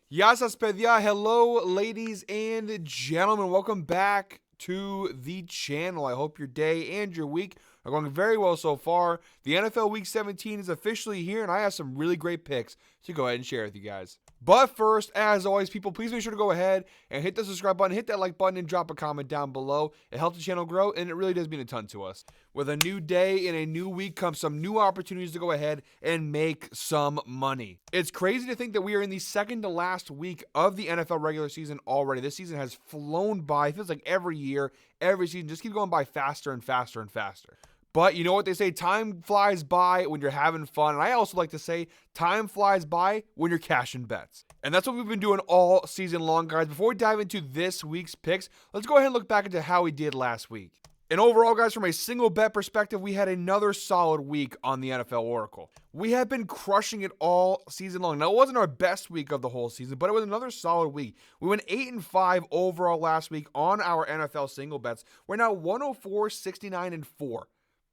Yas Aspedia, hello ladies and gentlemen, welcome back to the channel. I hope your day and your week are going very well so far. The NFL Week 17 is officially here, and I have some really great picks to go ahead and share with you guys. But first, as always, people, please make sure to go ahead and hit the subscribe button, hit that like button, and drop a comment down below. It helps the channel grow, and it really does mean a ton to us. With a new day and a new week comes some new opportunities to go ahead and make some money. It's crazy to think that we are in the second to last week of the NFL regular season already. This season has flown by. It feels like every year, every season just keeps going by faster and faster and faster. But you know what they say, time flies by when you're having fun. And I also like to say, time flies by when you're cashing bets. And that's what we've been doing all season long, guys. Before we dive into this week's picks, let's go ahead and look back into how we did last week. And overall, guys, from a single bet perspective, we had another solid week on the NFL Oracle. We have been crushing it all season long. Now, it wasn't our best week of the whole season, but it was another solid week. We went 8-5 overall last week on our NFL single bets. We're now 104, 69, and 4.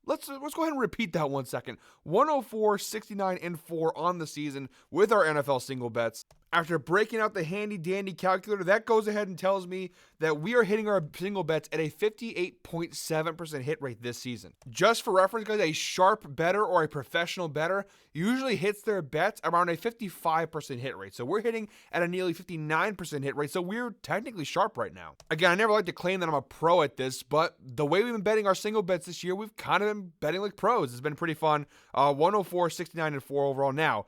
Let's go ahead and repeat that 1 second. 104, 69, and 4 on the season with our NFL single bets. After breaking out the handy dandy calculator, that goes ahead and tells me that we are hitting our single bets at a 58.7% hit rate this season. Just for reference, guys, a sharp bettor or a professional bettor usually hits their bets around a 55% hit rate. So we're hitting at a nearly 59% hit rate. So we're technically sharp right now. Again, I never like to claim that I'm a pro at this, but the way we've been betting our single bets this year, we've kind of been betting like pros. It's been pretty fun. 104, 69, and 4 overall. Now,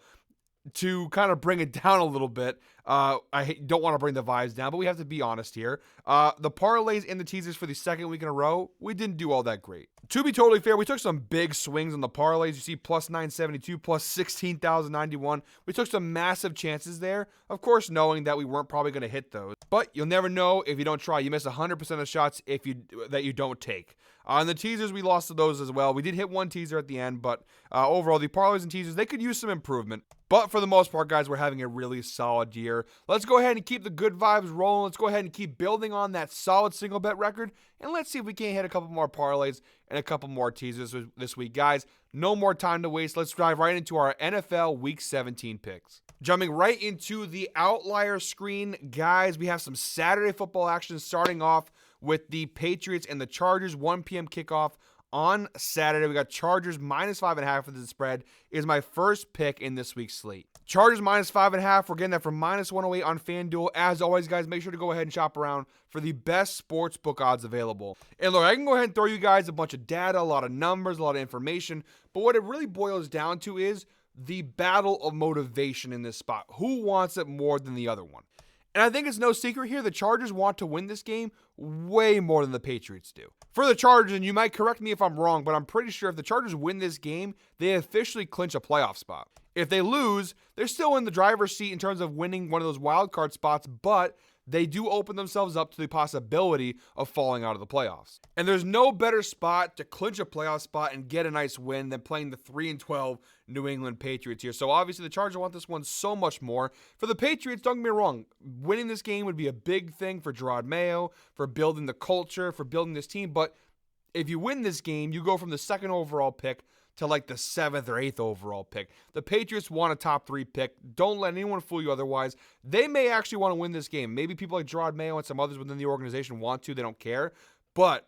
to kind of bring it down a little bit, I don't want to bring the vibes down, but we have to be honest here. The parlays and the teasers for the second week in a row, we didn't do all that great. To be totally fair, we took some big swings on the parlays. You see plus 972, plus 16,091. We took some massive chances there, of course, knowing that we weren't probably going to hit those. But you'll never know if you don't try. You miss 100% of shots that you don't take. On the teasers, we lost to those as well. We did hit one teaser at the end, but overall, the parlays and teasers, they could use some improvement. But for the most part, guys, we're having a really solid year. Let's go ahead and keep the good vibes rolling. Let's go ahead and keep building on that solid single bet record. And let's see if we can't hit a couple more parlays and a couple more teasers this week. Guys, no more time to waste. Let's dive right into our NFL Week 17 picks. Jumping right into the outlier screen, guys, we have some Saturday football action starting off with the Patriots and the Chargers, 1 p.m. kickoff on Saturday. We got Chargers minus 5.5 for the spread is my first pick in this week's slate. Chargers minus 5.5. We're getting that from minus 108 on FanDuel. As always, guys, make sure to go ahead and shop around for the best sports book odds available. And look, I can go ahead and throw you guys a bunch of data, a lot of numbers, a lot of information, but what it really boils down to is the battle of motivation in this spot. Who wants it more than the other one? And I think it's no secret here, the Chargers want to win this game way more than the Patriots do. For the Chargers, and you might correct me if I'm wrong, but I'm pretty sure if the Chargers win this game, they officially clinch a playoff spot. If they lose, they're still in the driver's seat in terms of winning one of those wild card spots, but they do open themselves up to the possibility of falling out of the playoffs. And there's no better spot to clinch a playoff spot and get a nice win than playing the 3-12 New England Patriots here. So obviously the Chargers want this one so much more. For the Patriots, don't get me wrong, winning this game would be a big thing for Gerard Mayo, for building the culture, for building this team. But if you win this game, you go from the second overall pick to like the 7th or 8th overall pick. The Patriots want a top 3 pick. Don't let anyone fool you otherwise. They may actually want to win this game. Maybe people like Gerard Mayo and some others within the organization want to. They don't care. But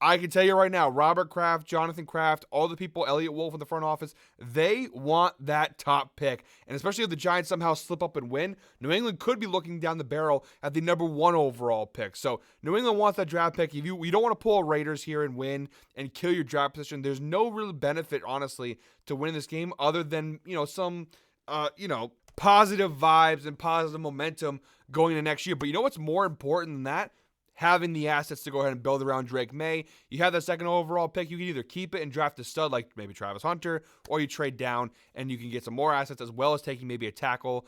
I can tell you right now, Robert Kraft, Jonathan Kraft, all the people, Elliott Wolf in the front office, they want that top pick. And especially if the Giants somehow slip up and win, New England could be looking down the barrel at the number 1 overall pick. So New England wants that draft pick. If you don't want to pull Raiders here and win and kill your draft position, there's no real benefit, honestly, to win this game other than, some positive vibes and positive momentum going into next year. But you know what's more important than that? Having the assets to go ahead and build around Drake May. You have that second overall pick. You can either keep it and draft a stud like maybe Travis Hunter, or you trade down and you can get some more assets as well as taking maybe a tackle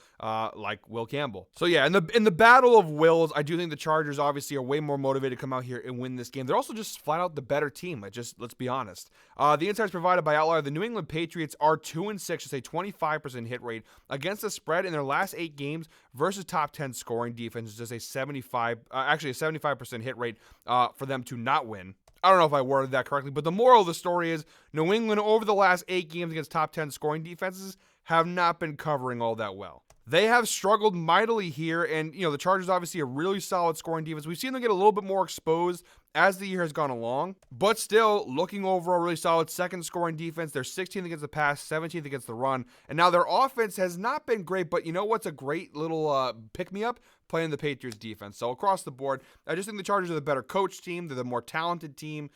like Will Campbell. So yeah, in the battle of wills, I do think the Chargers obviously are way more motivated to come out here and win this game. They're also just flat out the better team. Let's be honest. The insights provided by Outlier, the New England Patriots are 2-6, just a 25% hit rate against the spread in their last 8 games versus top 10 scoring defense. Just a 75% hit rate for them to not win. I don't know if I worded that correctly, but the moral of the story is New England over the last 8 games against top 10 scoring defenses have not been covering all that well. They have struggled mightily here, and the Chargers obviously a really solid scoring defense. We've seen them get a little bit more exposed as the year has gone along, but still looking overall really solid second scoring defense. They're 16th against the pass, 17th against the run, and now their offense has not been great, but you know what's a great little pick-me-up? Playing the Patriots defense. So across the board, I just think the Chargers are the better coach team. They're the more talented team.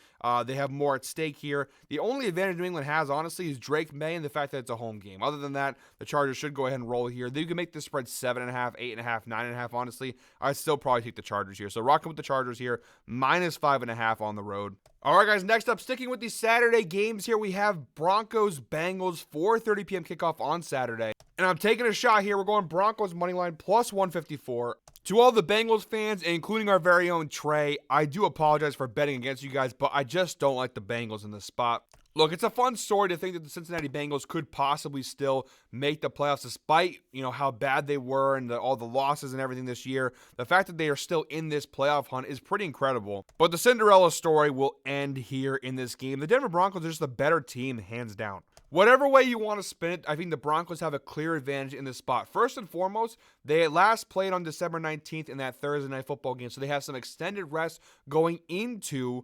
They have more at stake here. The only advantage New England has, honestly, is Drake May and the fact that it's a home game. Other than that, the Chargers should go ahead and roll here. They can make this spread 7.5, 8.5, 9.5. Honestly, I'd still probably take the Chargers here. So rocking with the Chargers here, -5.5 on the road. All right, guys, next up, sticking with these Saturday games here, we have Broncos-Bengals, 4:30 p.m. kickoff on Saturday. And I'm taking a shot here. We're going Broncos money line +154. To all the Bengals fans, including our very own Trey, I do apologize for betting against you guys, but I just don't like the Bengals in this spot. Look, it's a fun story to think that the Cincinnati Bengals could possibly still make the playoffs despite, how bad they were and all the losses and everything this year. The fact that they are still in this playoff hunt is pretty incredible. But the Cinderella story will end here in this game. The Denver Broncos are just the better team, hands down. Whatever way you want to spin it, I think the Broncos have a clear advantage in this spot. First and foremost, they last played on December 19th in that Thursday night football game, so they have some extended rest going into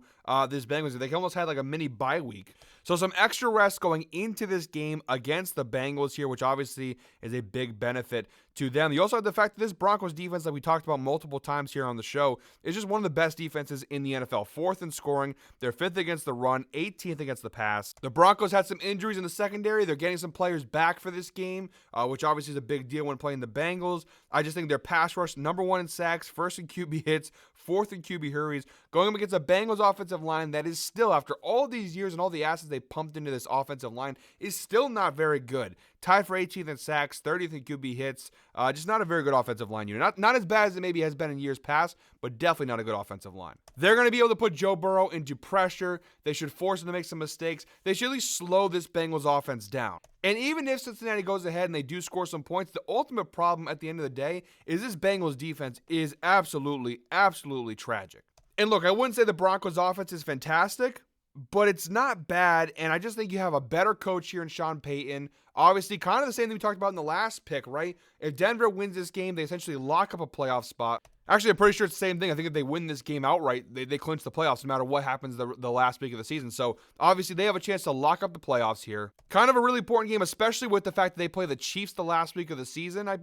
this Bengals. They almost had like a mini bye week. So some extra rest going into this game against the Bengals here, which obviously is a big benefit to them. You also have the fact that this Broncos defense that we talked about multiple times here on the show is just one of the best defenses in the NFL. 4th in scoring. They're 5th against the run, 18th against the pass. The Broncos had some injuries in the secondary. They're getting some players back for this game, which obviously is a big deal when playing the Bengals. I just think their pass rush, number 1 in sacks, 1st in QB hits, 4th in QB hurries, going up against a Bengals offensive line that is still, after all these years and all the assets they pumped into this offensive line, is still not very good. Tied for 18th in sacks, 30th in QB hits. Just not a very good offensive line unit. Not as bad as it maybe has been in years past, but definitely not a good offensive line. They're going to be able to put Joe Burrow into pressure. They should force him to make some mistakes. They should at least slow this Bengals offense down. And even if Cincinnati goes ahead and they do score some points, the ultimate problem at the end of the day is this Bengals defense is absolutely, absolutely tragic. And look, I wouldn't say the Broncos offense is fantastic, but it's not bad, and I just think you have a better coach here in Sean Payton. Obviously, kind of the same thing we talked about in the last pick, right? If Denver wins this game, they essentially lock up a playoff spot. Actually, I'm pretty sure it's the same thing. I think if they win this game outright, they clinch the playoffs no matter what happens the last week of the season. So, obviously, they have a chance to lock up the playoffs here. Kind of a really important game, especially with the fact that they play the Chiefs the last week of the season. I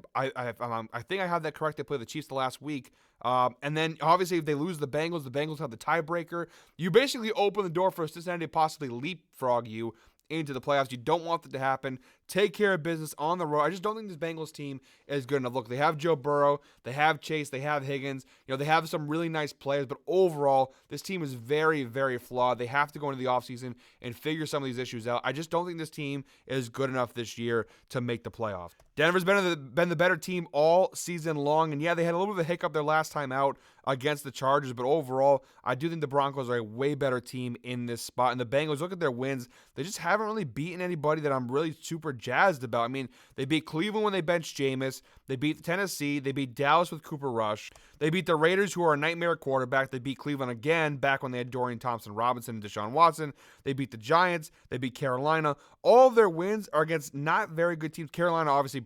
think I have that correct. They play the Chiefs the last week. And then, obviously, if they lose the Bengals have the tiebreaker. You basically open the door for Cincinnati to possibly leapfrog you into the playoffs. You don't want that to happen. Take care of business on the road. I just don't think this Bengals team is good enough. Look, they have Joe Burrow, they have Chase, they have Higgins. They have some really nice players, but overall, this team is very, very flawed. They have to go into the offseason and figure some of these issues out. I just don't think this team is good enough this year to make the playoffs. Denver's been the better team all season long, and yeah, they had a little bit of a hiccup their last time out against the Chargers, but overall, I do think the Broncos are a way better team in this spot. And the Bengals, look at their wins. They just haven't really beaten anybody that I'm really super jazzed about. I mean, they beat Cleveland when they benched Jameis. They beat Tennessee. They beat Dallas with Cooper Rush. They beat the Raiders, who are a nightmare quarterback. They beat Cleveland again back when they had Dorian Thompson-Robinson and Deshaun Watson. They beat the Giants. They beat Carolina. All of their wins are against not very good teams. Carolina, obviously,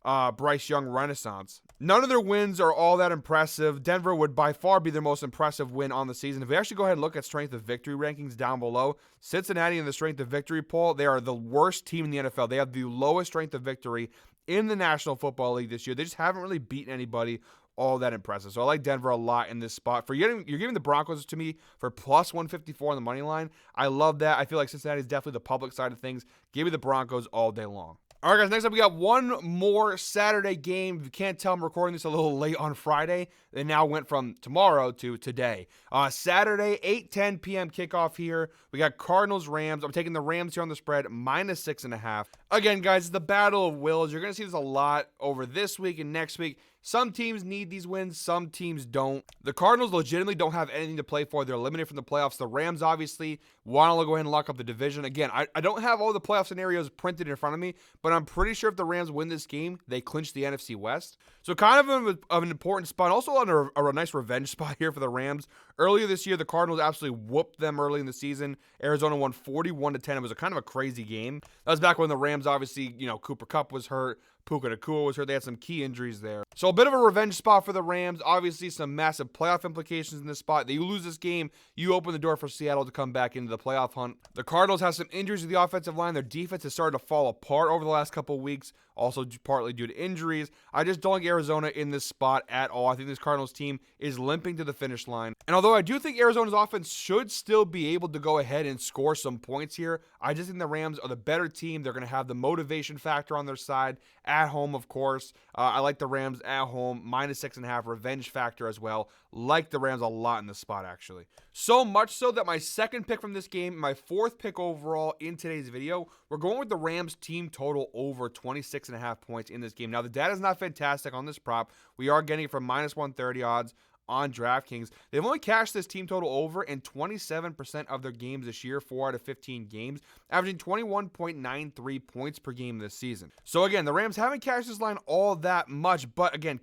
Bryce Young renaissance. None of their wins are all that impressive. Denver would by far be their most impressive win on the season. If we actually go ahead and look at strength of victory rankings down below, Cincinnati in the strength of victory poll, they are the worst team in the NFL. They have the lowest strength of victory in the National Football League this year. They just haven't really beaten anybody all that impressive. So I like Denver a lot in this spot. You're giving the Broncos to me for +154 on the money line. I love that. I feel like Cincinnati is definitely the public side of things. Give me the Broncos all day long. All right, guys, next up we got one more Saturday game. If you can't tell, I'm recording this a little late on Friday. They now went from tomorrow to today. Saturday, 8:10 p.m. kickoff here. We got Cardinals-Rams. I'm taking the Rams here on the spread, -6.5. Again, guys, it's the battle of wills. You're going to see this a lot over this week and next week. Some teams need these wins, some teams don't. The Cardinals legitimately don't have anything to play for. They're eliminated from the playoffs. The Rams obviously want to go ahead and lock up the division. Again, I don't have all the playoff scenarios printed in front of me, but I'm pretty sure if the Rams win this game, they clinch the NFC West. So kind of an important spot. Also on a nice revenge spot here for the Rams. Earlier this year, the Cardinals absolutely whooped them early in the season. Arizona won 41-10. It was a kind of a crazy game. That was back when the Rams, obviously, Cooper Kupp was hurt. Puka Nacua was hurt. They had some key injuries there. So a bit of a revenge spot for the Rams. Obviously, some massive playoff implications in this spot. You lose this game, you open the door for Seattle to come back into the playoff hunt. The Cardinals have some injuries to the offensive line. Their defense has started to fall apart over the last couple of weeks, also partly due to injuries. I just don't like Arizona in this spot at all. I think this Cardinals team is limping to the finish line. And although I do think Arizona's offense should still be able to go ahead and score some points here, I just think the Rams are the better team. They're going to have the motivation factor on their side. At home, of course. I like the Rams at home. -6.5 revenge factor as well. Like the Rams a lot in this spot, actually. So much so that my second pick from this game, my fourth pick overall in today's video, we're going with the Rams team total over 26.5 points in this game. Now, the data is not fantastic on this prop. We are getting it from -130 odds on DraftKings. They've only cashed this team total over in 27% of their games this year, 4 out of 15 games, averaging 21.93 points per game this season. So again, the Rams haven't cashed this line all that much, but again,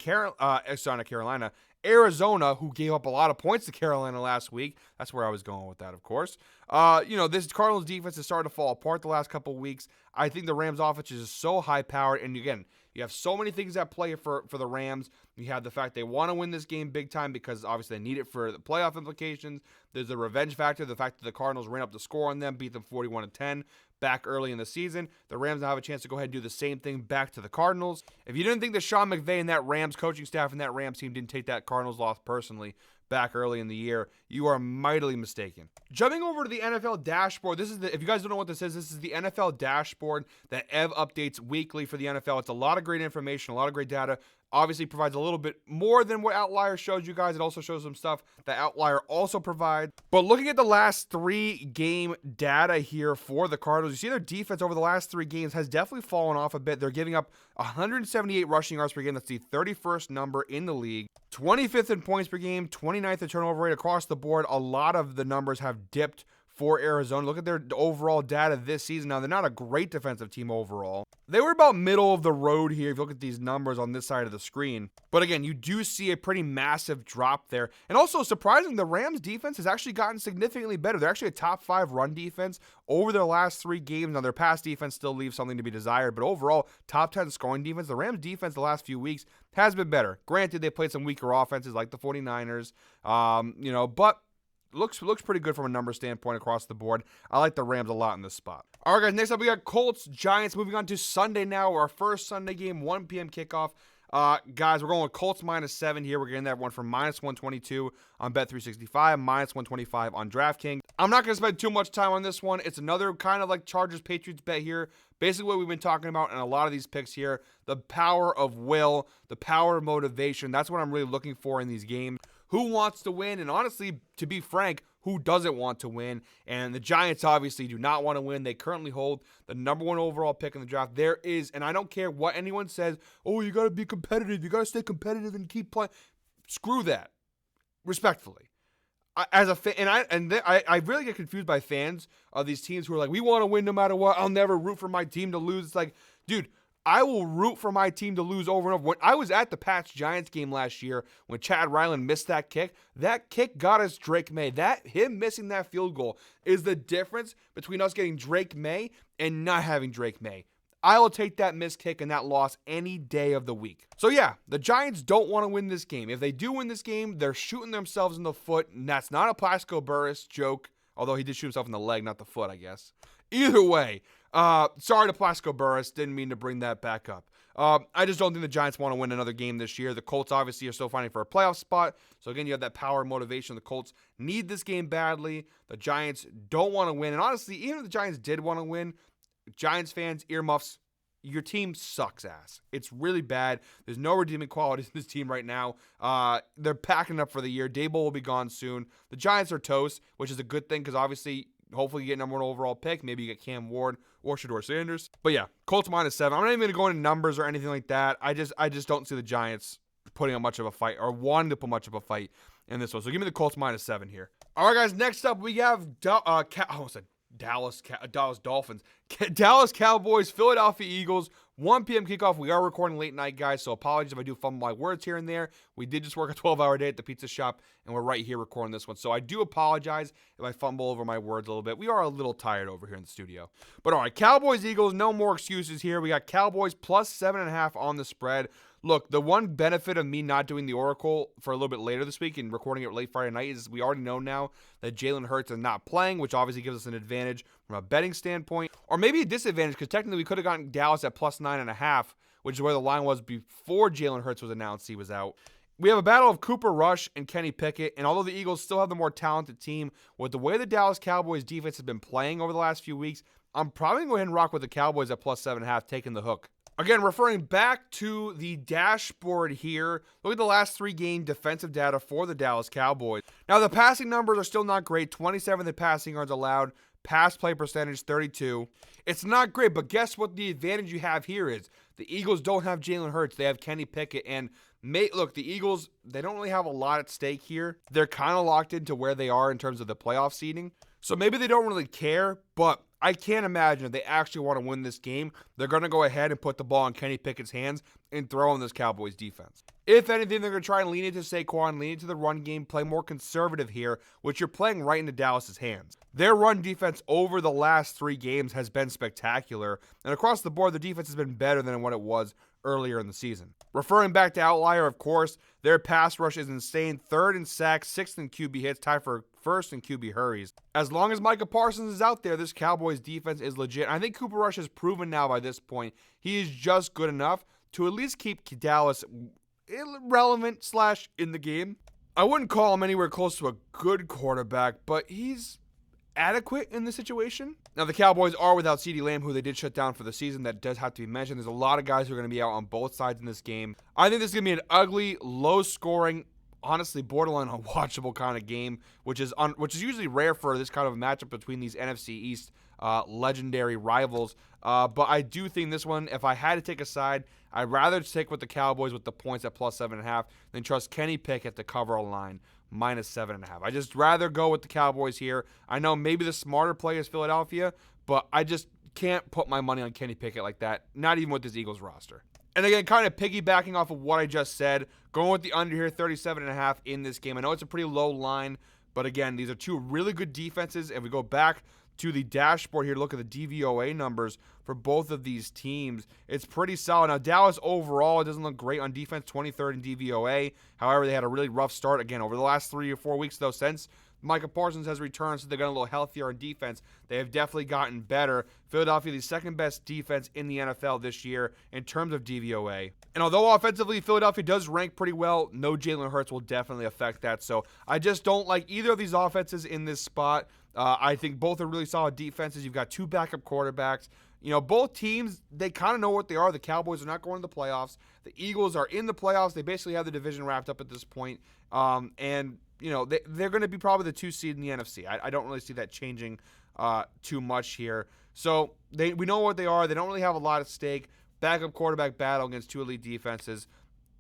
Arizona, who gave up a lot of points to Carolina last week. That's where I was going with that, of course. This Cardinals defense has started to fall apart the last couple of weeks. I think the Rams offense is so high-powered, and again, you have so many things at play for the Rams. You have the fact they want to win this game big time because obviously they need it for the playoff implications. There's the revenge factor, the fact that the Cardinals ran up the score on them, beat them 41-10 back early in the season. The Rams now have a chance to go ahead and do the same thing back to the Cardinals. If you didn't think that Sean McVay and that Rams coaching staff and that Rams team didn't take that Cardinals loss personally back early in the year, you are mightily mistaken. Jumping over to the NFL dashboard, if you guys don't know what this is the NFL dashboard that Ev updates weekly for the NFL. It's a lot of great information, a lot of great data. Obviously provides a little bit more than what Outlier shows you guys. It also shows some stuff that Outlier also provides. But looking at the last 3 game data here for the Cardinals, you see their defense over the last 3 games has definitely fallen off a bit. They're giving up 178 rushing yards per game. That's the 31st number in the league. 25th in points per game, 29th in turnover rate across the board. A lot of the numbers have dipped for Arizona. Look at their overall data this season. Now, they're not a great defensive team overall. They were about middle of the road here if you look at these numbers on this side of the screen. But again, you do see a pretty massive drop there. And also, surprising, the Rams defense has actually gotten significantly better. They're actually a top 5 run defense over their last 3 games. Now, their pass defense still leaves something to be desired. But overall, top 10 scoring defense. The Rams defense the last few weeks has been better. Granted, they played some weaker offenses like the 49ers, but looks pretty good from a number standpoint across the board. I like the Rams a lot in this spot. All right, guys, next up we got Colts, Giants. Moving on to Sunday now, our first Sunday game, 1 p.m. kickoff. Guys, we're going with Colts -7 here. We're getting that one from -122 on Bet365, -125 on DraftKings. I'm not going to spend too much time on this one. It's another kind of like Chargers-Patriots bet here. Basically what we've been talking about in a lot of these picks here, the power of will, the power of motivation. That's what I'm really looking for in these games. Who wants to win? And honestly, to be frank, who doesn't want to win? And the Giants obviously do not want to win. They currently hold the number 1 overall pick in the draft. There is, and I don't care what anyone says, oh, you got to be competitive. You got to stay competitive and keep playing. Screw that. Respectfully. As a fan, I really get confused by fans of these teams who are like, we want to win no matter what. I'll never root for my team to lose. It's like, dude, I will root for my team to lose over and over. When I was at the Pats-Giants game last year, when Chad Ryland missed that kick got us Drake May. Him missing that field goal is the difference between us getting Drake May and not having Drake May. I will take that missed kick and that loss any day of the week. So yeah, the Giants don't want to win this game. If they do win this game, they're shooting themselves in the foot, and that's not a Plaxico Burress joke, although he did shoot himself in the leg, not the foot, I guess. Either way, sorry to Plaxico Burress, didn't mean to bring that back up. I just don't think the Giants want to win another game this year. The Colts obviously are still fighting for a playoff spot. So again, you have that power and motivation. The Colts need this game badly. The Giants don't want to win. And honestly, even if the Giants did want to win, Giants fans, earmuffs, your team sucks ass. It's really bad. There's no redeeming qualities in this team right now. They're packing up for the year. Daboll will be gone soon. The Giants are toast, which is a good thing because obviously, hopefully you get number 1 overall pick. Maybe you get Cam Ward or Shedeur Sanders. But yeah, Colts -7. I'm not even going to go into numbers or anything like that. I just don't see the Giants putting up much of a fight or wanting to put much of a fight in this one. So give me the Colts -7 here. All right, guys, next up we have Dallas Dolphins, Dallas Cowboys, Philadelphia Eagles, 1 p.m. kickoff. We are recording late night, guys, so apologies if I do fumble my words here and there. We did just work a 12-hour day at the pizza shop, and we're right here recording this one. So I do apologize if I fumble over my words a little bit. We are a little tired over here in the studio. But all right, Cowboys, Eagles, no more excuses here. We got Cowboys plus 7.5 on the spread. Look, the one benefit of me not doing the Oracle for a little bit later this week and recording it late Friday night is we already know now that Jalen Hurts is not playing, which obviously gives us an advantage from a betting standpoint, or maybe a disadvantage because technically we could have gotten Dallas at plus 9.5, which is where the line was before Jalen Hurts was announced he was out. We have a battle of Cooper Rush and Kenny Pickett, and although the Eagles still have the more talented team, with the way the Dallas Cowboys defense has been playing over the last few weeks, I'm probably going to go ahead and rock with the Cowboys at plus 7.5, taking the hook. Again, referring back to the dashboard here, look at the last 3 game defensive data for the Dallas Cowboys. Now, the passing numbers are still not great. 27th in passing yards allowed, pass play percentage 32. It's not great, but guess what the advantage you have here is? The Eagles don't have Jalen Hurts. They have Kenny Pickett. And look, the Eagles, they don't really have a lot at stake here. They're kind of locked into where they are in terms of the playoff seeding. So maybe they don't really care, but I can't imagine if they actually want to win this game, they're going to go ahead and put the ball in Kenny Pickett's hands and throw in this Cowboys defense. If anything, they're going to try and lean into Saquon, lean into the run game, play more conservative here, which you're playing right into Dallas's hands. Their run defense over the last 3 games has been spectacular, and across the board, the defense has been better than what it was earlier in the season. Referring back to Outlier, of course, their pass rush is insane. 3rd in sacks, 6th in QB hits, tied for 1st in QB hurries. As long as Micah Parsons is out there, this Cowboys defense is legit. I think Cooper Rush has proven now by this point he is just good enough to at least keep Dallas relevant / in the game. I wouldn't call him anywhere close to a good quarterback, but he's adequate in the situation. Now, the Cowboys are without CeeDee Lamb, who they did shut down for the season. That does have to be mentioned. There's a lot of guys who are going to be out on both sides in this game. I think this is going to be an ugly, low-scoring, honestly borderline unwatchable kind of game, which is usually rare for this kind of matchup between these NFC East legendary rivals. But I do think this one, if I had to take a side, I'd rather stick with the Cowboys with the points at plus 7.5 than trust Kenny Pickett to cover a line minus 7.5. I just rather go with the Cowboys here. I know maybe the smarter play is Philadelphia, but I just can't put my money on Kenny Pickett like that, not even with this Eagles roster. And again, kind of piggybacking off of what I just said, going with the under here, 37.5 in this game. I know it's a pretty low line, but again, these are 2 really good defenses. If we go back to the dashboard here, look at the DVOA numbers for both of these teams. It's pretty solid. Now, Dallas overall, it doesn't look great on defense, 23rd in DVOA. However, they had a really rough start. Again, over the last 3 or 4 weeks, though, since Micah Parsons has returned, so they're getting a little healthier on defense. They have definitely gotten better. Philadelphia, the 2nd best defense in the NFL this year in terms of DVOA. And although offensively, Philadelphia does rank pretty well, no Jalen Hurts will definitely affect that. So I just don't like either of these offenses in this spot. I think both are really solid defenses. You've got 2 backup quarterbacks. You know, both teams, they kind of know what they are. The Cowboys are not going to the playoffs. The Eagles are in the playoffs. They basically have the division wrapped up at this point. And, you know, they're going to be probably the 2 seed in the NFC. I don't really see that changing too much here. So we know what they are. They don't really have a lot at stake. Backup quarterback battle against 2 elite defenses.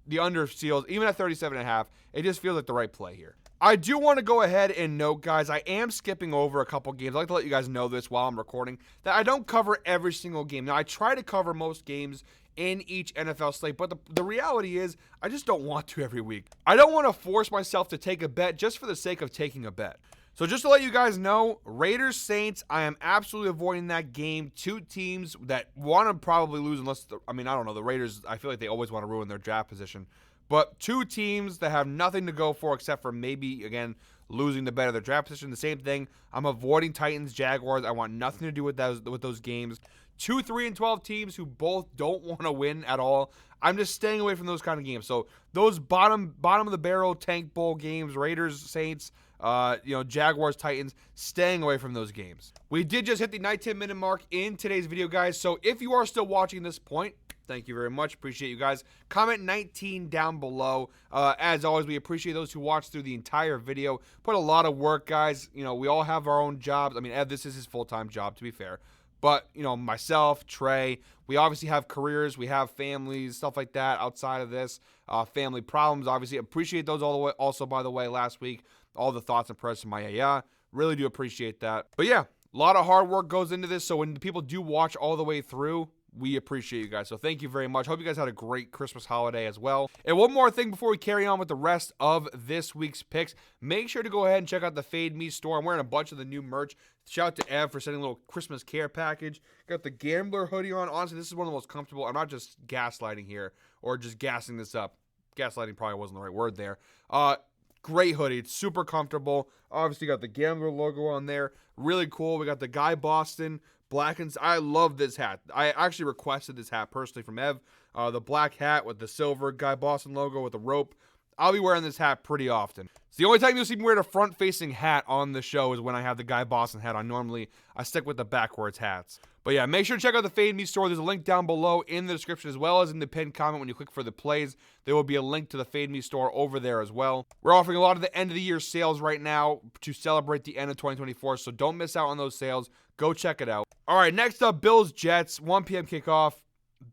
The under seals, even at 37.5, it just feels like the right play here. I do want to go ahead and note, guys, I am skipping over a couple games. I like to let you guys know this while I'm recording, that I don't cover every single game. Now, I try to cover most games in each NFL slate, but the reality is I just don't want to every week. I don't want to force myself to take a bet just for the sake of taking a bet. So just to let you guys know, Raiders-Saints, I am absolutely avoiding that game. 2 teams that want to probably lose unless, I don't know, the Raiders, I feel like they always want to ruin their draft position. But 2 teams that have nothing to go for except for maybe, again, losing the bet of their draft position. The same thing. I'm avoiding Titans, Jaguars. I want nothing to do with those games. 2, 3, and 12 teams who both don't want to win at all. I'm just staying away from those kind of games. So those bottom of the barrel tank bowl games, Raiders, Saints, Jaguars, Titans, staying away from those games. We did just hit the 10-minute mark in today's video, guys. So if you are still watching this point, thank you very much. Appreciate you guys. Comment 19 down below. As always, we appreciate those who watch through the entire video. Put a lot of work, guys. You know, we all have our own jobs. Ed, this is his full-time job, to be fair. But, myself, Trey, we obviously have careers. We have families, stuff like that outside of this. Family problems, obviously. Appreciate those all the way. Also, by the way, last week, all the thoughts and prayers from my yaya. Really do appreciate that. But yeah, a lot of hard work goes into this. So when people do watch all the way through, We appreciate you guys. So thank you very much. Hope you guys had a great Christmas holiday as well. And one more thing before we carry on with the rest of this week's picks. Make sure to go ahead and check out the Fade Me store. I'm wearing a bunch of the new merch. Shout out to Ev for sending a little Christmas care package. Got the Gambler hoodie on. Honestly, this is one of the most comfortable. I'm not just gaslighting here or just gassing this up. Gaslighting probably wasn't the right word there. Great hoodie. It's super comfortable. Obviously, got the Gambler logo on there. Really cool. We got the Guy Boston black and I love this hat. I actually requested this hat personally from Ev. The black hat with the silver Guy Boston logo with the rope. I'll be wearing this hat pretty often. It's the only time you'll see me wear a front-facing hat on the show is when I have the Guy Boston hat on. Normally, I stick with the backwards hats. But yeah, make sure to check out the Fade Me store. There's a link down below in the description as well as in the pinned comment when you click for the plays. There will be a link to the Fade Me store over there as well. We're offering a lot of the end of the year sales right now to celebrate the end of 2024, so don't miss out on those sales. Go check it out. All right, next up, Bills-Jets, 1 p.m. kickoff.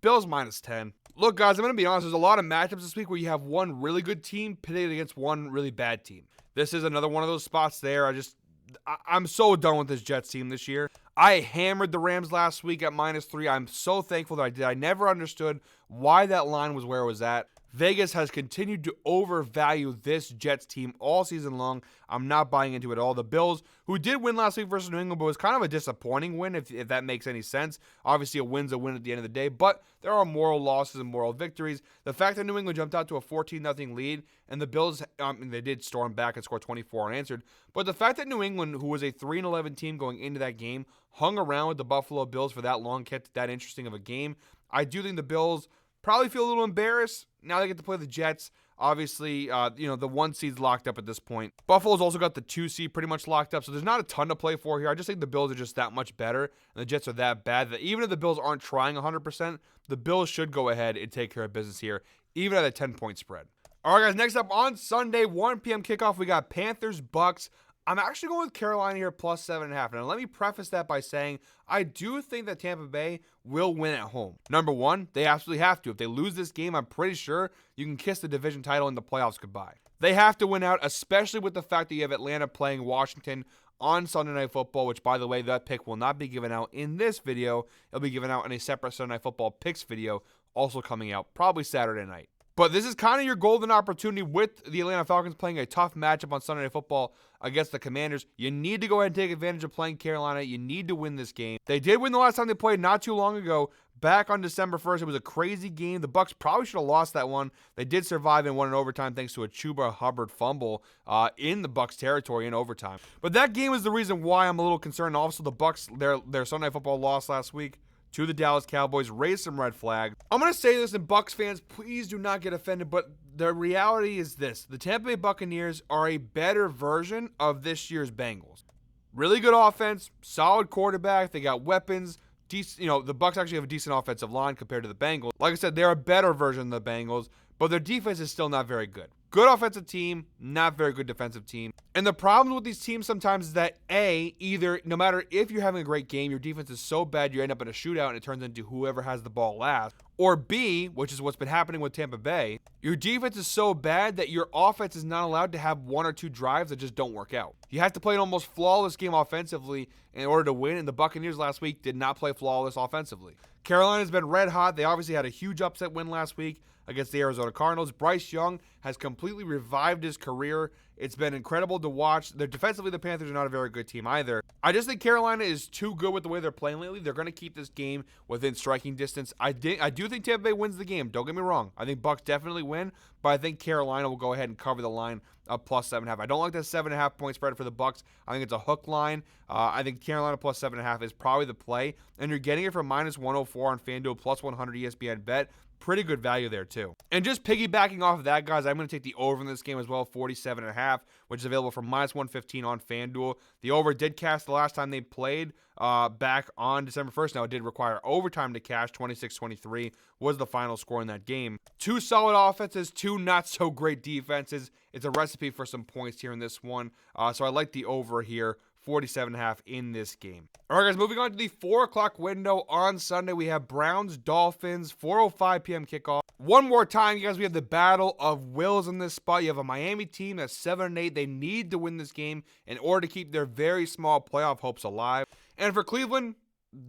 Bills -10. Look, guys, I'm going to be honest. There's a lot of matchups this week where you have one really good team pitted against one really bad team. This is another one of those spots there. I'm so done with this Jets team this year. I hammered the Rams last week at -3. I'm so thankful that I did. I never understood why that line was where it was at. Vegas has continued to overvalue this Jets team all season long. I'm not buying into it at all. The Bills, who did win last week versus New England, but was kind of a disappointing win, if that makes any sense. Obviously, a win's a win at the end of the day, but there are moral losses and moral victories. The fact that New England jumped out to a 14-0 lead, and the Bills, they did storm back and score 24 unanswered, but the fact that New England, who was a 3-11 team going into that game, hung around with the Buffalo Bills for that long, kept that interesting of a game. I do think the Bills probably feel a little embarrassed. Now they get to play the Jets. Obviously, the 1 seed's locked up at this point. Buffalo's also got the 2 seed pretty much locked up, so there's not a ton to play for here. I just think the Bills are just that much better, and the Jets are that bad that even if the Bills aren't trying 100%, the Bills should go ahead and take care of business here, even at a 10-point spread. All right, guys, next up on Sunday, 1 p.m. kickoff, we got Panthers, Bucs. I'm actually going with Carolina here plus 7.5. Now, let me preface that by saying I do think that Tampa Bay will win at home. Number one, they absolutely have to. If they lose this game, I'm pretty sure you can kiss the division title in the playoffs goodbye. They have to win out, especially with the fact that you have Atlanta playing Washington on Sunday Night Football, which, by the way, that pick will not be given out in this video. It'll be given out in a separate Sunday Night Football picks video, also coming out probably Saturday night. But this is kind of your golden opportunity with the Atlanta Falcons playing a tough matchup on Sunday Night Football against the Commanders. You need to go ahead and take advantage of playing Carolina. You need to win this game. They did win the last time they played not too long ago, back on December 1st. It was a crazy game. The Bucs probably should have lost that one. They did survive and won in overtime thanks to a Chuba Hubbard fumble in the Bucs territory in overtime. But that game is the reason why I'm a little concerned. Also, the Bucs, their Sunday Night Football loss last week to the Dallas Cowboys raised some red flags. I'm going to say this, and Bucs fans, please do not get offended, but the reality is this. The Tampa Bay Buccaneers are a better version of this year's Bengals. Really good offense, solid quarterback, they got weapons. Decent, the Bucs actually have a decent offensive line compared to the Bengals. Like I said, they're a better version of the Bengals, but their defense is still not very good. Good offensive team, not very good defensive team. And the problem with these teams sometimes is that either no matter if you're having a great game, your defense is so bad you end up in a shootout and it turns into whoever has the ball last. Or B, which is what's been happening with Tampa Bay, your defense is so bad that your offense is not allowed to have 1 or 2 drives that just don't work out. You have to play an almost flawless game offensively in order to win, and the Buccaneers last week did not play flawless offensively. Carolina's been red hot. They obviously had a huge upset win last week against the Arizona Cardinals. Bryce Young has completely revived his career. It's been incredible to watch. Defensively, the Panthers are not a very good team either. I just think Carolina is too good with the way they're playing lately. They're going to keep this game within striking distance. I do think Tampa Bay wins the game. Don't get me wrong. I think Bucs definitely win, but I think Carolina will go ahead and cover the line of plus 7.5. I don't like that 7.5 point spread for the Bucs. I think it's a hook line. I think Carolina plus 7.5 is probably the play, and you're getting it for minus 104 on FanDuel, plus 100 ESPN bet. Pretty good value there, too. And just piggybacking off of that, guys, I'm going to take the over in this game as well, 47.5, which is available for minus 115 on FanDuel. The over did cash the last time they played back on December 1st. Now, it did require overtime to cash. 26-23 was the final score in that game. 2 solid offenses, 2 not-so-great defenses. It's a recipe for some points here in this one. So I like the over here. 47.5 in this game. All right, guys, moving on to the 4 o'clock window on Sunday. We have Browns, Dolphins, 4:05 p.m. kickoff. One more time, you guys, we have the battle of wills in this spot. You have a Miami team that's 7-8. They need to win this game in order to keep their very small playoff hopes alive. And for Cleveland,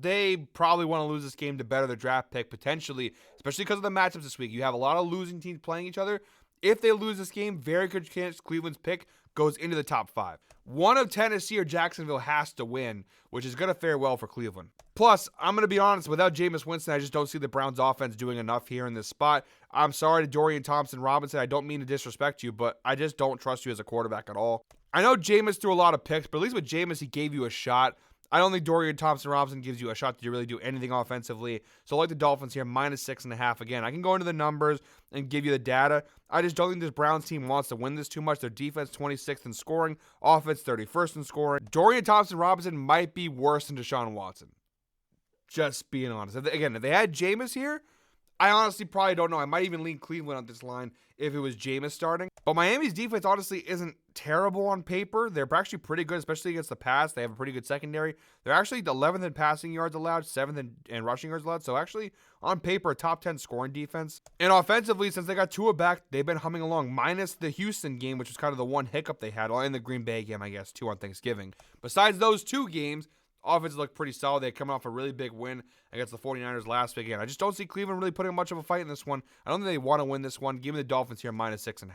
they probably want to lose this game to better their draft pick, potentially, especially because of the matchups this week. You have a lot of losing teams playing each other. If they lose this game, very good chance Cleveland's pick goes into the top 5. One of Tennessee or Jacksonville has to win, which is going to fare well for Cleveland. Plus, I'm going to be honest, without Jameis Winston, I just don't see the Browns offense doing enough here in this spot. I'm sorry to Dorian Thompson-Robinson. I don't mean to disrespect you, but I just don't trust you as a quarterback at all. I know Jameis threw a lot of picks, but at least with Jameis, he gave you a shot. I don't think Dorian Thompson-Robinson gives you a shot to really do anything offensively. So I like the Dolphins here, -6.5. Again, I can go into the numbers and give you the data. I just don't think this Browns team wants to win this too much. Their defense 26th in scoring, offense 31st in scoring. Dorian Thompson-Robinson might be worse than Deshaun Watson. Just being honest. Again, if they had Jameis here, I honestly probably don't know. I might even lean Cleveland on this line if it was Jameis starting. But Miami's defense honestly isn't terrible on paper. They're actually pretty good, especially against the pass. They have a pretty good secondary. They're actually 11th in passing yards allowed, 7th in rushing yards allowed. So actually, on paper, a top 10 scoring defense. And offensively, since they got Tua back, they've been humming along, minus the Houston game, which was kind of the one hiccup they had, in the Green Bay game, I guess, too, on Thanksgiving. Besides those two games, offense looked pretty solid. They come off a really big win against the 49ers last week. Again, I just don't see Cleveland really putting much of a fight in this one. I don't think they want to win this one. Give me the Dolphins here, -6.5.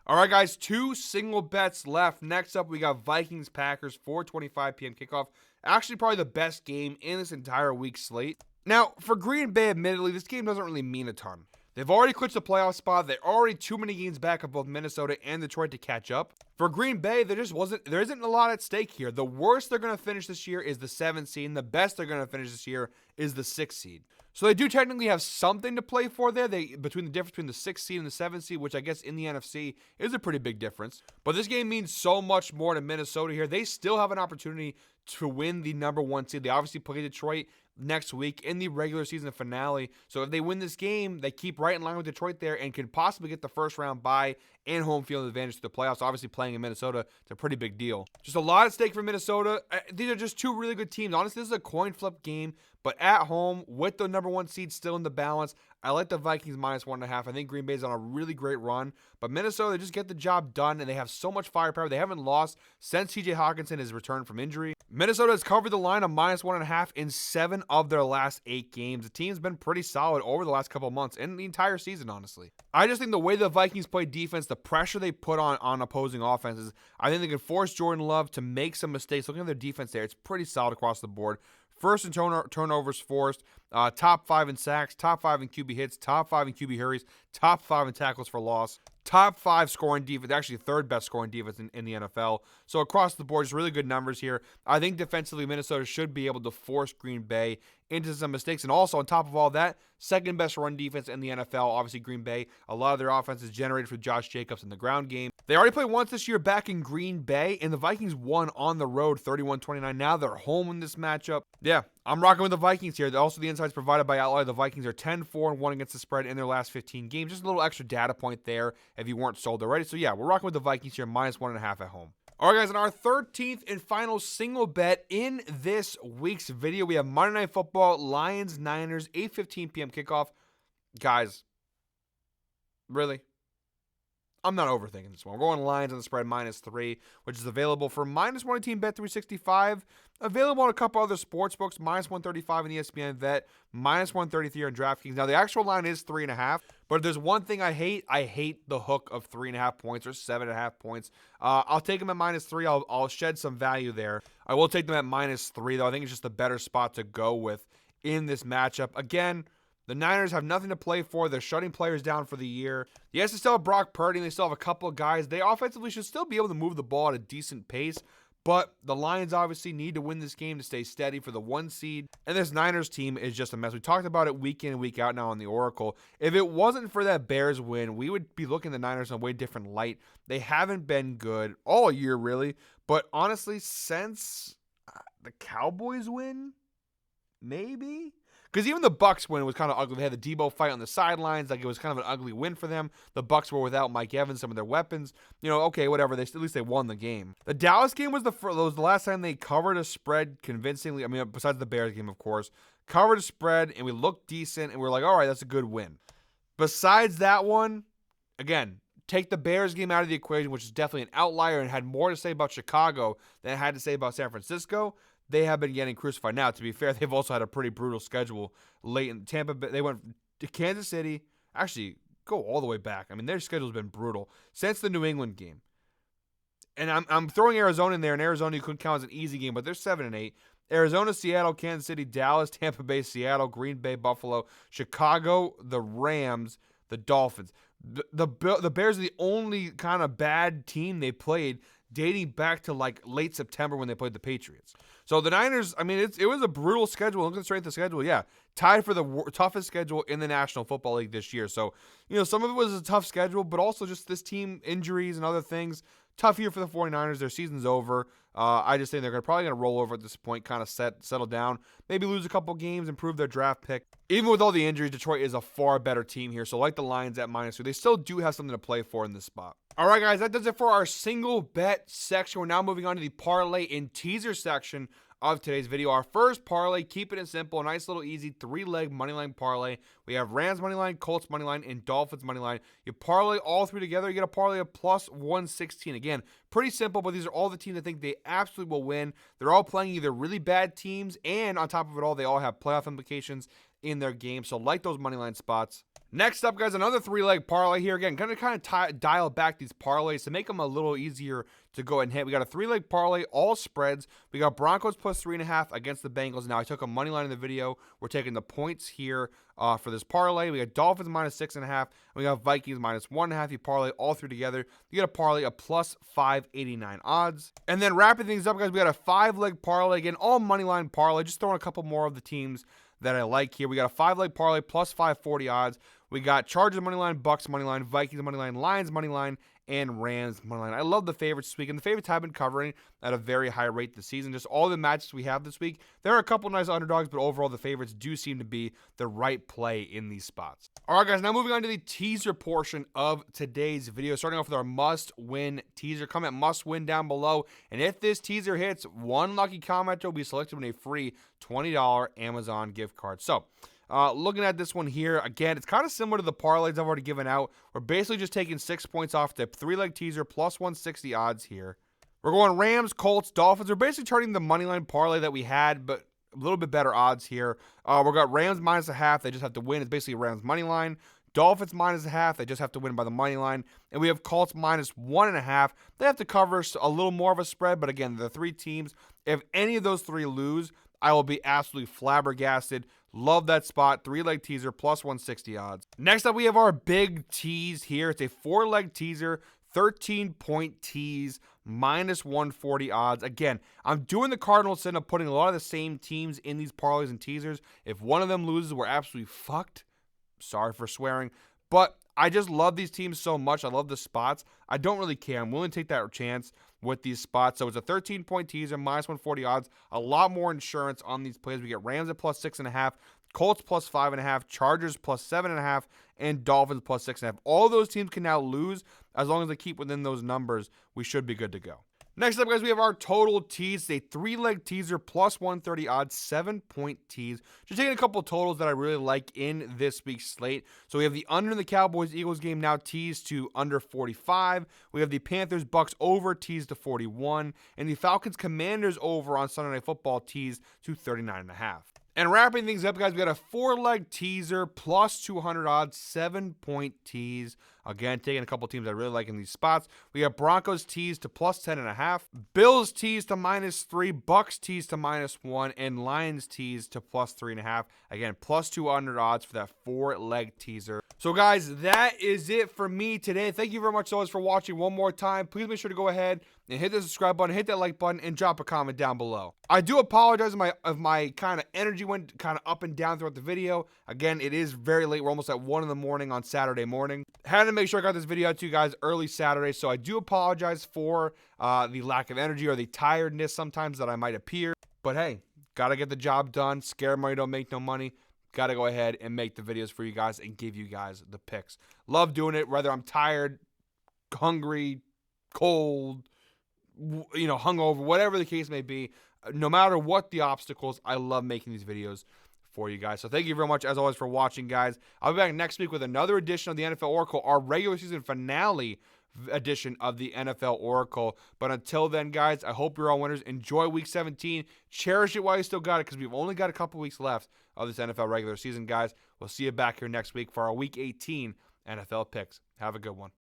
All right, guys, 2 single bets left. Next up, we got Vikings-Packers, 4:25 p.m. kickoff. Actually, probably the best game in this entire week slate. Now, for Green Bay, admittedly, this game doesn't really mean a ton. They've already clinched the playoff spot. They're already too many games back of both Minnesota and Detroit to catch up. For Green Bay, there isn't a lot at stake here. The worst they're going to finish this year is the 7th seed, and the best they're going to finish this year is the 6th seed. So they do technically have something to play for there. Between the difference between the 6th seed and the 7th seed, which I guess in the NFC is a pretty big difference. But this game means so much more to Minnesota here. They still have an opportunity to win the number 1 seed. They obviously play Detroit next week in the regular season finale. So if they win this game, they keep right in line with Detroit there and can possibly get the first round bye and home field advantage to the playoffs. Obviously, playing in Minnesota, it's a pretty big deal. Just a lot at stake for Minnesota. These are just 2 really good teams. Honestly, this is a coin flip game, but at home with the number 1 seed still in the balance, I like the Vikings -1.5. I think Green Bay's on a really great run, but Minnesota, they just get the job done, and they have so much firepower. They haven't lost since TJ Hawkinson has returned from injury. Minnesota has covered the line of -1.5 in 7 of their last 8 games. The team's been pretty solid over the last couple of months and the entire season, honestly. I just think the way the Vikings play defense, the pressure they put on opposing offenses, I think they can force Jordan Love to make some mistakes. Looking at their defense there, it's pretty solid across the board. First in turnovers forced, top 5 in sacks, top 5 in QB hits, top 5 in QB hurries, top 5 in tackles for loss, top 5 scoring defense, actually 3rd best scoring defense in the NFL. So across the board, just really good numbers here. I think defensively, Minnesota should be able to force Green Bay into some mistakes. And also, on top of all that, 2nd best run defense in the NFL. Obviously, Green Bay, a lot of their offense is generated from Josh Jacobs in the ground game. They already played once this year back in Green Bay, and the Vikings won on the road 31-29. Now they're home in this matchup. Yeah, I'm rocking with the Vikings here. Also, the insights provided by Outlier. The Vikings are 10-4-1 against the spread in their last 15 games. Just a little extra data point there if you weren't sold already. So, yeah, we're rocking with the Vikings here, -1.5 at home. All right, guys, in our 13th and final single bet in this week's video, we have Monday Night Football, Lions-Niners, 8:15 p.m. kickoff. Guys, really? I'm not overthinking this one. We're going Lions on the spread -3, which is available for -1 team bet 365. Available on a couple other sports books, -135 in ESPN Bet, -133 on DraftKings. Now, the actual line is 3.5, but if there's one thing I hate the hook of 3.5 points or 7.5 points. I'll take them at -3. I'll shed some value there. I will take them at -3, though. I think it's just a better spot to go with in this matchup. Again, the Niners have nothing to play for. They're shutting players down for the year. Yes, they still have Brock Purdy, and they still have a couple of guys. They offensively should still be able to move the ball at a decent pace, but the Lions obviously need to win this game to stay steady for the 1 seed, and this Niners team is just a mess. We talked about it week in and week out now on the Oracle. If it wasn't for that Bears win, we would be looking at the Niners in a way different light. They haven't been good all year, really, but honestly, since the Cowboys win, maybe? Because even the Bucs win was kind of ugly. They had the Debo fight on the sidelines. Like, it was kind of an ugly win for them. The Bucs were without Mike Evans, some of their weapons. Okay, whatever. At least they won the game. The Dallas game was the last time they covered a spread convincingly. I mean, besides the Bears game, of course. Covered a spread, and we looked decent, and we're like, all right, that's a good win. Besides that one, again, take the Bears game out of the equation, which is definitely an outlier and had more to say about Chicago than it had to say about San Francisco. they have been getting crucified. Now, to be fair, they've also had a pretty brutal schedule late in Tampa Bay. They went to Kansas City. Actually, go all the way back. I mean, their schedule's been brutal since the New England game. And I'm throwing Arizona in there, and Arizona you couldn't count as an easy game, but they're 7-8. Arizona, Seattle, Kansas City, Dallas, Tampa Bay, Seattle, Green Bay, Buffalo, Chicago, the Rams, the Dolphins. The Bears are the only kind of bad team they played dating back to like late September when they played the Patriots. So the Niners, I mean, it was a brutal schedule. Look at the strength of the schedule. Yeah, tied for the toughest schedule in the National Football League this year. So, some of it was a tough schedule, but also just this team, injuries and other things. Tough year for the 49ers. Their season's over. I just think they're probably going to roll over at this point, kind of settle down, maybe lose a couple games, improve their draft pick. Even with all the injuries, Detroit is a far better team here. So like the Lions at -2, they still do have something to play for in this spot. All right, guys, that does it for our single bet section. We're now moving on to the parlay and teaser section of today's video. Our first parlay, keep it simple, a nice little easy 3-leg moneyline parlay. We have Rams moneyline, Colts moneyline, and Dolphins moneyline. You parlay all three together, you get a parlay of +116. Again, pretty simple, but these are all the teams I think they absolutely will win. They're all playing either really bad teams, and on top of it all, they all have playoff implications in their game. So like those moneyline spots. Next up, guys, another 3-leg parlay here. Again, kind of dial back these parlays to make them a little easier to go and hit. We got a 3-leg parlay, all spreads. We got Broncos +3.5 against the Bengals. Now, I took a money line in the video. We're taking the points here for this parlay. We got Dolphins -6.5. And we got Vikings -1.5. You parlay all three together, you get a parlay of +589 odds. And then wrapping things up, guys, we got a 5-leg parlay. Again, all money line parlay. Just throwing a couple more of the teams that I like here. We got a 5-leg parlay +540 odds. We got Chargers moneyline, Bucs moneyline, Vikings moneyline, Lions moneyline, and Rams moneyline. I love the favorites this week, and the favorites have been covering at a very high rate this season. Just all the matches we have this week, there are a couple nice underdogs, but overall the favorites do seem to be the right play in these spots. All right, guys, now moving on to the teaser portion of today's video, starting off with our must-win teaser. Comment must-win down below, and if this teaser hits, one lucky commenter will be selected with a free $20 Amazon gift card. So, looking at this one here, again, it's kind of similar to the parlays I've already given out. We're basically just taking 6 points off the 3-leg teaser, +160 odds here. We're going Rams, Colts, Dolphins. We're basically turning the moneyline parlay that we had, but a little bit better odds here. We've got Rams -0.5. They just have to win. It's basically Rams moneyline. Dolphins -0.5. They just have to win by the money line. And we have Colts -1.5. They have to cover a little more of a spread, but again, the three teams, if any of those three lose, I will be absolutely flabbergasted. Love that spot. 3-leg teaser, +160 odds. Next up, we have our big tease here. It's a 4-leg teaser, 13-point tease, -140 odds. Again, I'm doing the Cardinals instead of putting a lot of the same teams in these parlays and teasers. If one of them loses, we're absolutely fucked. Sorry for swearing. But I just love these teams so much. I love the spots. I don't really care. I'm willing to take that chance with these spots. So it's a 13-point teaser, -140 odds. A lot more insurance on these plays. We get Rams at +6.5, Colts +5.5, Chargers +7.5, and Dolphins +6.5. All those teams can now lose. As long as they keep within those numbers, we should be good to go. Next up, guys, we have our total tease. It's a 3-leg teaser, +130 odds, 7-point tease. Just taking a couple totals that I really like in this week's slate. So we have the under in the Cowboys-Eagles game now teased to under 45. We have the Panthers-Bucs over teased to 41. And the Falcons-Commanders over on Sunday Night Football teased to 39.5. And wrapping things up, guys, we got a 4-leg teaser, +200 odds, 7-point tease. Again, taking a couple teams I really like in these spots. We have Broncos tease to +10.5, Bills tease to -3, Bucs tease to -1, and Lions tease to +3.5. Again, +200 odds for that 4-leg teaser. So, guys, that is it for me today. Thank you very much, always, for watching one more time. Please make sure to go ahead and hit the subscribe button, hit that like button, and drop a comment down below. I do apologize if my kind of energy went kind of up and down throughout the video. Again, it is very late. We're almost at 1 in the morning on Saturday morning. Had to make sure I got this video out to you guys early Saturday, so I do apologize for the lack of energy or the tiredness sometimes that I might appear. But hey, gotta get the job done. Scare money don't make no money. Gotta go ahead and make the videos for you guys and give you guys the picks. Love doing it, whether I'm tired, hungry, cold, hungover, whatever the case may be. No matter what the obstacles, I love making these videos for you guys. So thank you very much, as always, for watching, guys. I'll be back next week with another edition of the NFL Oracle, our regular season finale edition of the NFL Oracle. But until then, guys, I hope you're all winners. Enjoy Week 17. Cherish it while you still got it, because we've only got a couple weeks left of this NFL regular season, guys. We'll see you back here next week for our Week 18 NFL picks. Have a good one.